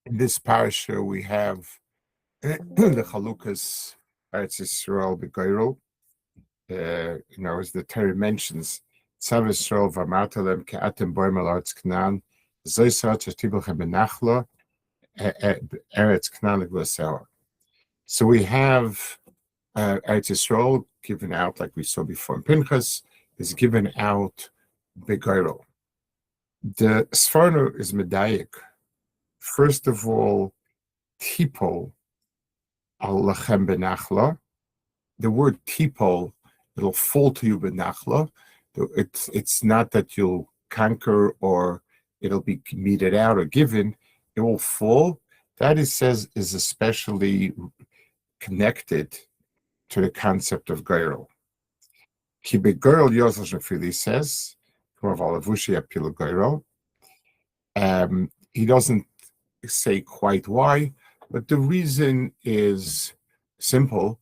In this parasha, we have the Chalukas Eretz Yisroel Begoral. As the Torah mentions, Tzav Yisroel v'amartalem ke'atem boim al Eretz Canaan, zoisar tishtibuchem benachla Eretz Canaan l'glasera. So we have Eretz Yisroel given out, like we saw before in Pinchas, is given out Begoral. The Sforno is medayik. First of all, tipol al lachem benachla. The word tipol, it'll fall to you benachla. It's not that you'll conquer or it'll be meted out or given. It will fall. That it says is especially connected to the concept of Goral. Ki begoral Yosel Shafili says, he doesn't say quite why, but the reason is simple.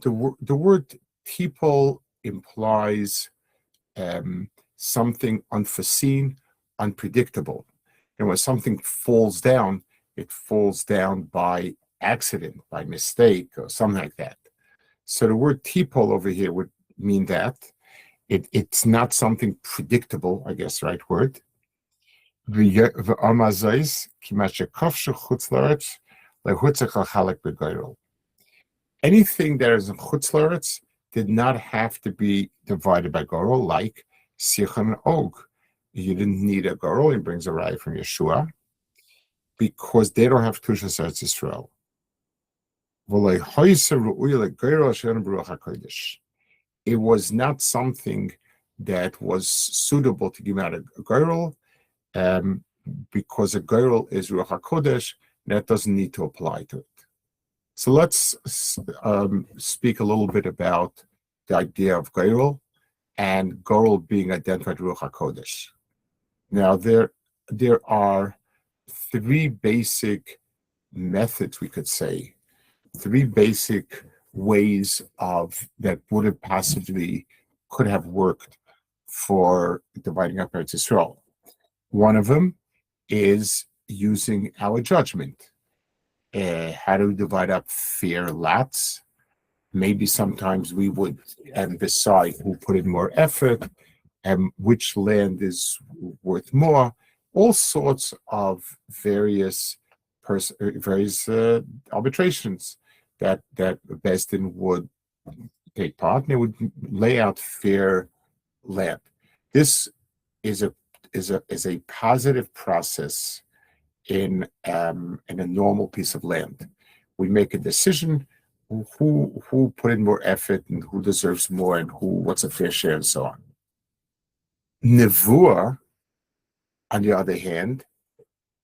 The word tipol implies something unforeseen, unpredictable. And when something falls down, it falls down by accident, by mistake, or something like that. So the word tipol over here would mean that. It's not something predictable, I guess, right word. Anything that is in Chutz Laretz did not have to be divided by Goral, like Sichon and Og. You didn't need a Goral, he brings a raya from Yeshua, because they don't have Tushas Eretz Yisrael. It was not something that was suitable to give out a Goral, because a Goral is Ruach HaKodesh, and that doesn't need to apply to it. So let's speak a little bit about the idea of Goral and Goral being identified with Ruach HaKodesh. Now, there are three basic methods, we could say, three basic ways of that would have possibly could have worked for dividing up Eretz Yisrael. One of them is using our judgment. How to divide up fair lots. Maybe sometimes we would decide who put in more effort and which land is worth more. All sorts of various arbitrations that Beis Din would take part, and they would lay out fair land. This is a positive process in a normal piece of land. We make a decision who put in more effort and who deserves more and what's a fair share and so on. Nevuah, on the other hand,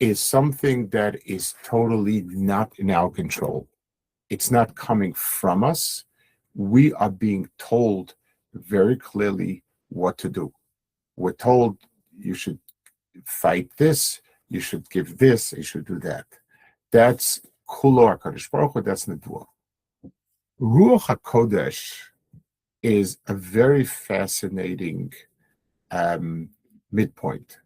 is something that is totally not in our control. It's not coming from us. We are being told very clearly what to do. We're told you should fight this, you should give this, you should do that. That's Kulo HaKadosh Baruch Hu, that's Nevuah. Ruach HaKodesh is a very fascinating midpoint.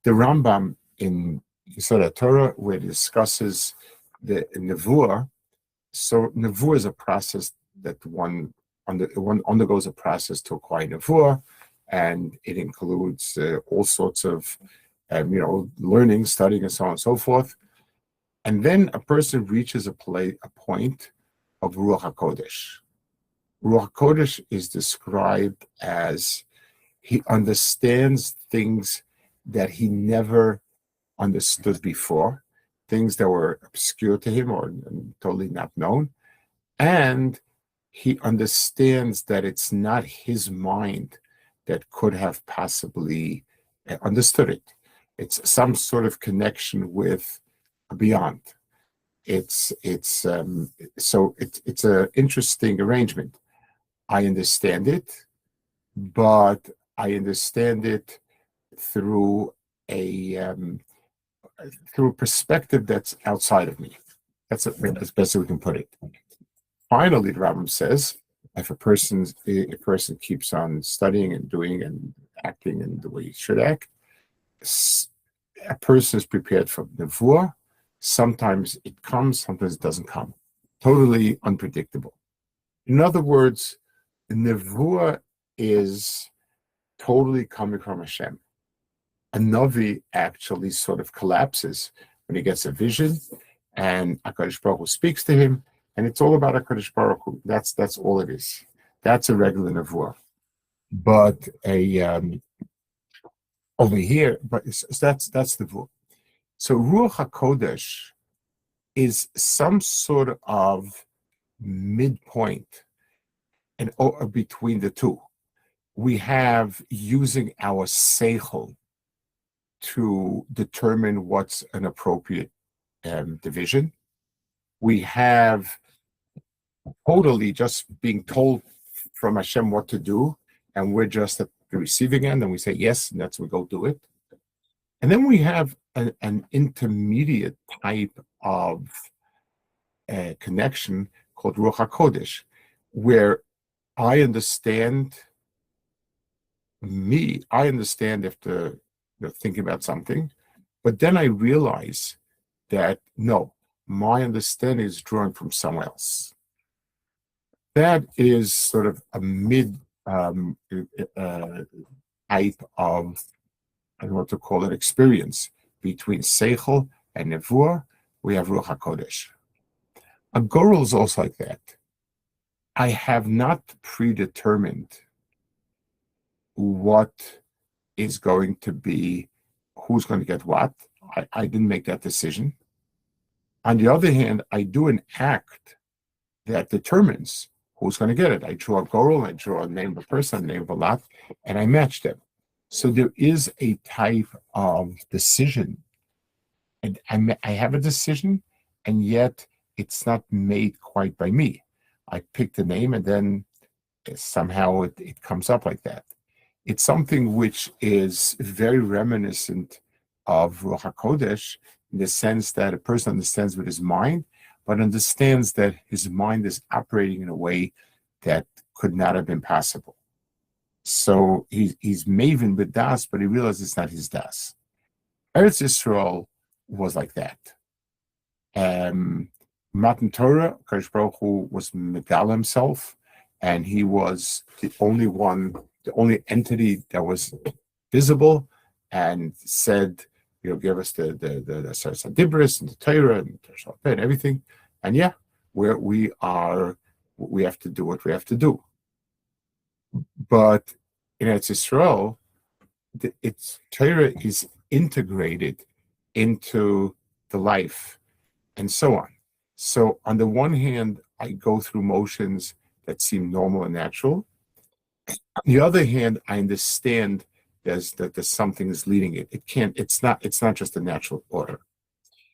The Rambam in Yisod Torah, where it discusses the Nevuah, so Nevuah is a process that one undergoes a process to acquire Nevuah, and it includes all sorts of learning, studying, and so on and so forth. And then a person reaches a point of Ruach HaKodesh. Ruach HaKodesh is described as he understands things that he never understood before, things that were obscure to him or totally not known. And he understands that it's not his mind that could have possibly understood it. It's some sort of connection with beyond. It's an interesting arrangement. I understand it, but I understand it through a perspective that's outside of me. That's as best as we can put it. Finally, the Rambam says, if a person keeps on studying and doing and acting in the way he should act, a person is prepared for Nevuah, Sometimes it comes, sometimes it doesn't come. Totally unpredictable. In other words, nevuah is totally coming from Hashem. A Navi actually sort of collapses when he gets a vision, and HaKadosh Baruch Hu speaks to him, and it's all about HaKadosh Baruch Hu. That's all it is. That's a regular nevuah. But over here, but that's the nevuah. So Ruach HaKodesh is some sort of midpoint and between the two. We have using our seichel to determine what's an appropriate division. We have totally just being told from Hashem what to do, and we're just at the receiving end, and we say yes, and that's we go do it. And then we have an intermediate type of connection called Ruach HaKodesh, where I understand after thinking about something, but then I realize that no, my understanding is drawn from somewhere else. That is sort of a mid type of, I don't know what to call it, experience between Seichel and Nevuah. We have Ruach HaKodesh. A Goral is also like that. I have not predetermined what is going to be, who's going to get what. I didn't make that decision. On the other hand, I do an act that determines who's going to get it. I draw a Goral, I draw a name of a person, a name of a lot, and I match them. So there is a type of decision. And I have a decision, and yet it's not made quite by me. I pick the name, and then somehow it comes up like that. It's something which is very reminiscent of Ruach HaKodesh in the sense that a person understands with his mind, but understands that his mind is operating in a way that could not have been possible. So he's maven with das, but he realizes it's not his das. Eretz Yisroel was like that. Matan Torah, Kadosh Baruch Hu was megal himself, and he was the only one, the only entity that was visible, and said, give us the Dibris and the Torah and the and everything. And yeah, we have to do what we have to do. But in Eretz Yisroel, its Torah is integrated into the life and so on. So on the one hand, I go through motions that seem normal and natural. On the other hand, I understand that there's something is leading it. It's not just a natural order.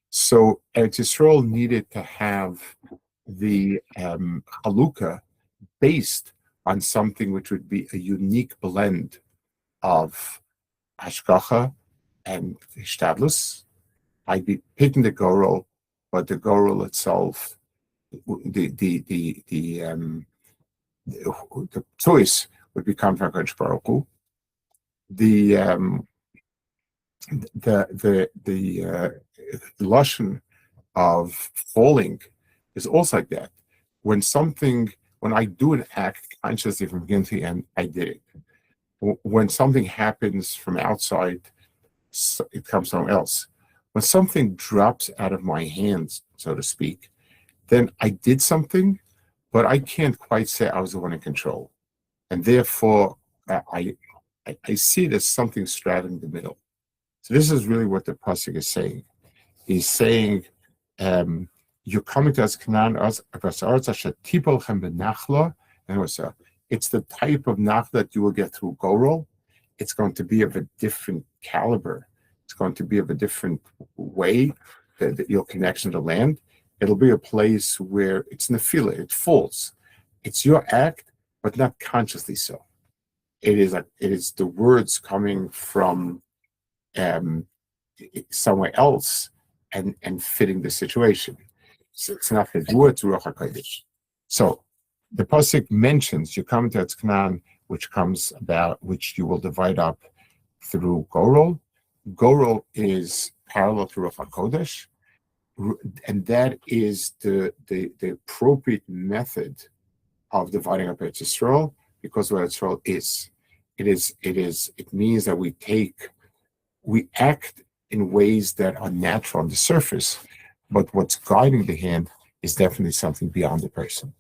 So Eretz Yisroel needed to have the halukah based on something which would be a unique blend of hashgacha and hishtadlus. I'd be picking the Goral, but the Goral itself, the choice would become from HaKadosh Baruch Hu. The lashon of falling is also like that. When I do an act consciously from beginning to end, I did it. When something happens from outside, it comes from else. When something drops out of my hands, so to speak, then I did something, but I can't quite say I was the one in control. And therefore, I see it as something straddling the middle. So this is really what the pasuk is saying. He's saying, you're coming to us, Canaan, it's the type of nach that you will get through Goral. It's going to be of a different caliber. It's going to be of a different way, your connection to land. It'll be a place where it's nefila, it falls. It's your act, but not consciously so. It is the words coming from somewhere else and fitting the situation. So it's not the words Ruach HaKodesh. So the pasuk mentions you come to Eretz Canaan, which you will divide up through Goral. Goral is parallel to Ruach HaKodesh, and that is the appropriate method of dividing up Eretz Yisrael, because what Eretz Yisrael is. It means that we act in ways that are natural on the surface, but what's guiding the hand is definitely something beyond the person.